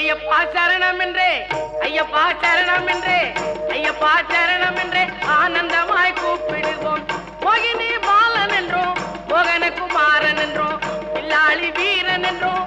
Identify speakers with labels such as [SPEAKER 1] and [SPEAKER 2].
[SPEAKER 1] ஐயப்பா சரணம் என்றே ஐயப்பா சரணம் என்றே ஐயப்பா சரணம் என்றே ஆனந்தமாய் கூப்பிடுவோம். மோகினி பாலன் என்றோம், மோகனகுமாரன் என்றோம், பில்லாளி வீரன் என்றோம்,